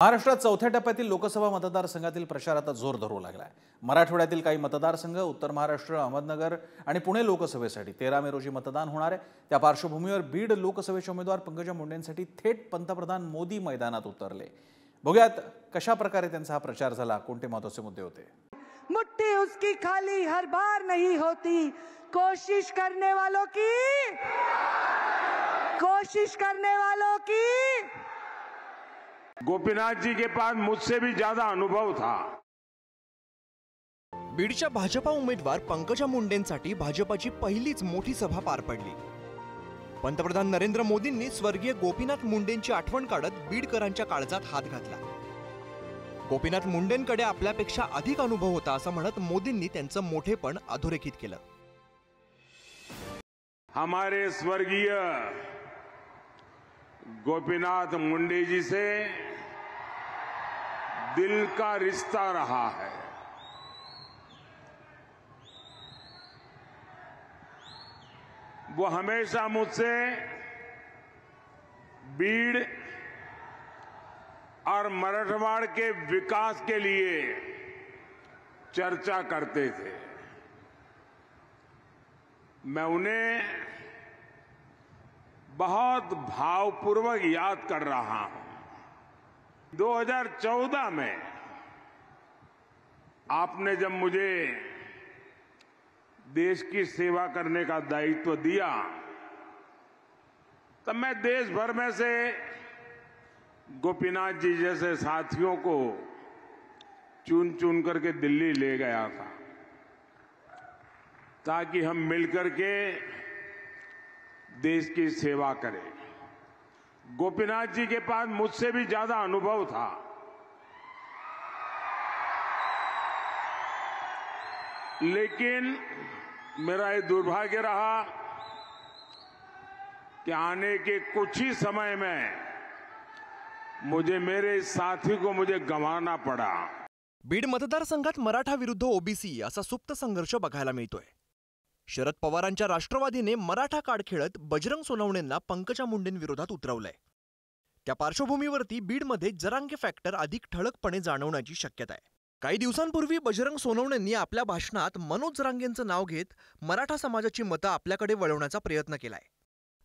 महाराष्ट्रात चौथ्या टप्प्यातील लोकसभा मतदारसंघातील प्रचार आता जोर धरू लागलाय। मराठवाड्यातील काही मतदारसंघ, उत्तर महाराष्ट्र, अहमदनगर आणि पुणे लोकसभेसाठी 13 मे रोजी मतदान होणार आहे। त्या पार्श्वभूमीवर बीड लोकसभेचे उमेदवार पंकजा मुंडेंसाठी थेट पंतप्रधान मोदी मैदानात उतरले। बघूयात कशा प्रकारे त्यांचा हा प्रचार झाला, कोणते महत्त्वाचे मुद्दे होते। मुट्ठी उसकी खाली हर बार नहीं होती, कोशिश करने वालों की गोपीनाथ जी के पास मुझसे भी ज्यादा अनुभव था। बीडच्या भाजपा उमेदवार पंकजा मुंडेंसाठी भाजपाची पहिलीच मोठी सभा पार पडली। पंतप्रधान नरेंद्र मोदींनी स्वर्गीय गोपीनाथ मुंडेंची आठवण काढत बीडकरांच्या काळजात हात घातला। गोपीनाथ मुंडेंकडे आपल्यापेक्षा अधिक अनुभव होता असं म्हणत मोदींनी त्यांचं मोठेपण अधोरेखित केलं। हमारे स्वर्गीय गोपीनाथ मुंडे जी से दिल का रिश्ता रहा है। वो हमेशा मुझसे बीड़ और मराठवाड़ के विकास के लिए चर्चा करते थे। मैं उन्हें बहुत भावपूर्वक याद कर रहा हूं। 2014 में आपने जब मुझे देश की सेवा करने का दायित्व दिया, तब मैं देश भर में से गोपीनाथ जी जैसे साथियों को चुन चुन करके दिल्ली ले गया था, ताकि हम मिलकर के देश की सेवा करें। गोपीनाथ जी के पास मुझसे भी ज्यादा अनुभव था। लेकिन मेरा ये दुर्भाग्य रहा कि आने के कुछ ही समय में मुझे मेरे साथी को गंवाना पड़ा। बीड मतदारसंघात मराठा विरुद्ध ओबीसी असा सुप्त संघर्ष बघायला मिळतोय। शरद पवारांच्या राष्ट्रवादीने मराठा कार्ड खेळत बजरंग सोनवणेंना पंकजा मुंडेंविरोधात उतरवलंय। त्या पार्श्वभूमीवरती बीडमध्ये जरांगे फॅक्टर अधिक ठळकपणे जाणवण्याची शक्यता आहे। काही दिवसांपूर्वी बजरंग सोनवणेंनी आपल्या भाषणात मनोज जरांगेंचं नाव घेत मराठा समाजाची मतं आपल्याकडे वळवण्याचा प्रयत्न केलाय।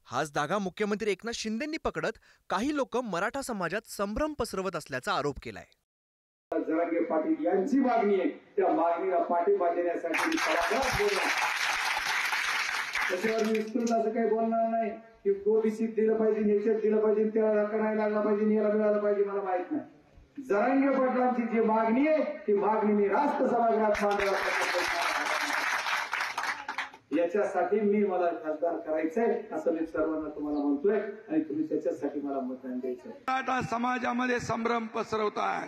हाच धागा मुख्यमंत्री एकनाथ शिंदेंनी पकडत काही लोक मराठा समाजात संभ्रम पसरवत असल्याचा आरोप केलाय। जरांगे पाटील यांची मागणी आहे, त्या मागणीला पाठिंबा देण्यासाठी त्याच्यावर मी विस्तृत असं काही बोलणार नाही की ओबीसी दिलं पाहिजे, नेचर दिलं पाहिजे, त्याला करायला लागला पाहिजे, याला मिळालं पाहिजे, मला माहित नाही। जरांगे पाटलांची जी मागणी आहे ती मागणी मी राष्ट्र सभागृहात मांडण्याचा याच्यासाठी मला खासदार करायचंय असं मी सर्वांना तुम्हाला म्हणतोय आणि तुम्ही त्याच्यासाठी मला मतदान द्यायचं। मराठा समाजामध्ये संभ्रम पसरवतात,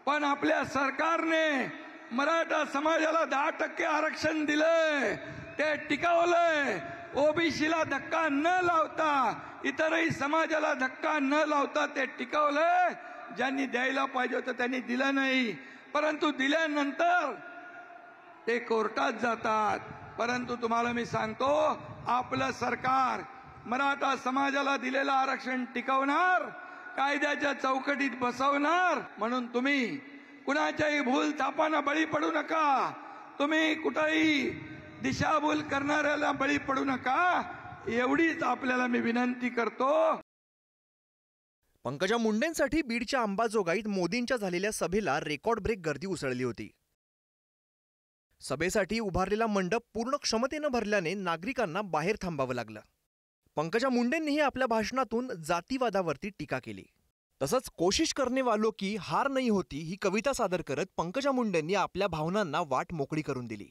पण आपल्या सरकारने मराठा समाजाला 10% आरक्षण दिलंय, ते टिकवलंय। ओबीसीला धक्का न लावता, इतरही समाजाला धक्का न लावता ते टिकवलंय। ज्यांनी द्यायला पाहिजे होतं त्यांनी दिलं नाही, परंतु दिल्यानंतर ते कोर्टात जातात। परंतु तुम्हाला मी सांगतो, आपलं सरकार मराठा समाजाला दिलेलं आरक्षण टिकवणार, कायद्याच्या चौकटीत बसवणार। म्हणून तुम्ही कुणाच्याही भूल थापांना बळी पडू नका, तुम्ही कुठेही दिशाभूल करणाऱ्याला बळी पडू नका, एवढीच आपल्याला मी विनंती करतो। पंकजा मुंडेंसाठी बीडच्या अंबाजोगाईत मोदींच्या झालेल्या सभेला रेकॉर्ड ब्रेक गर्दी उसळली होती। सभेसाठी उभारलेला मंडप पूर्ण क्षमतेनं भरल्याने नागरिकांना बाहेर थांबावं लागलं। पंकजा मुंडेंनीही आपल्या भाषणातून जातीवादावरती टीका केली। तसंच कोशिश करने वालों की हार नहीं होती ही कविता सादर करत पंकजा मुंडेंनी आपल्या भावनांना वाट मोकळी करून दिली।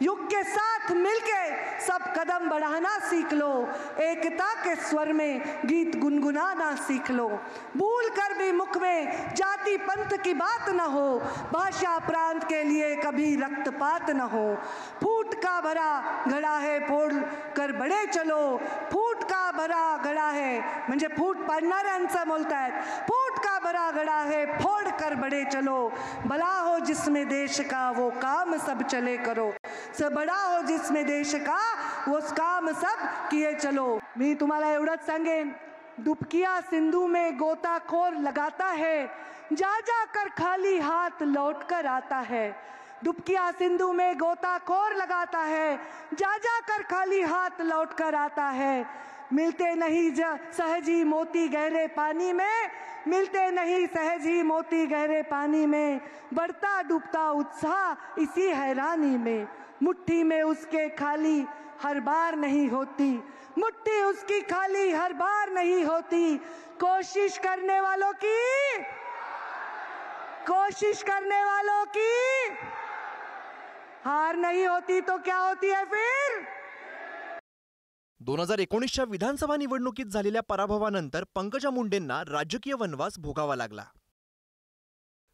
युग के साथ मिलके सब कदम बढ़ाना सीख लो, एकता के स्वर में गीत गुनगुनाना सीख लो। भूल कर भी मुख में जाति पंथ की बात न हो, भाषा प्रांत के लिए कभी रक्तपात न हो। फूट का भरा घड़ा है फोड़ कर बड़े चलो, फूट का भरा घड़ा है म्हणजे फूट पाडणाऱ्यांचं बोलतायत। फूट का भरा घड़ा है फोड़ कर बड़े चलो, भला हो जिसमें देश का वो काम सब चले करो, सब बड़ा हो जिसमें देश का वो काम सब किए चलो। मी तुम्हाला एवढंच सांगेन डुबकिया सिंधु में गोताखोर लगाता है, जा जा कर खाली हाथ लौट कर आता है। डुबकिया सिंधु में गोताखोर लगाता है, जा जा कर खाली हाथ लौट कर आता है। मिलते नहीं सहजी मोती गहरे पानी में, मिलते नहीं सहजी मोती गहरे पानी में, बढ़ता डूबता उत्साह इसी हैरानी में। मुट्ठी में उसके खाली हर बार नहीं होती, मुट्ठी उसकी खाली हर बार नहीं होती। कोशिश करने वालों की हार नहीं होती तो क्या होती है फिर? 2019च्या विधानसभा निवडणुकीत झालेल्या पराभवानंतर पंकजा मुंडेंना राजकीय वनवास भोगावा लागला.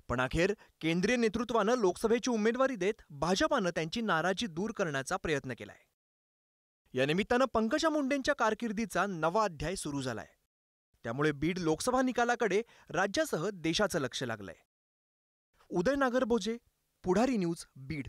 पण अखेर केंद्रीय नेतृत्वानं लोकसभेची उमेदवारी देत भाजपानं त्यांची नाराजी दूर करण्याचा प्रयत्न केलाय. या निमित्तानं पंकजा मुंडेंच्या कारकिर्दीचा नवा अध्याय सुरू झालाय. त्यामुळे बीड लोकसभा निकालाकडे राज्यासह देशाचं लक्ष लागलंय. उदय नागरभोजे, पुढारी न्यूज, बीड.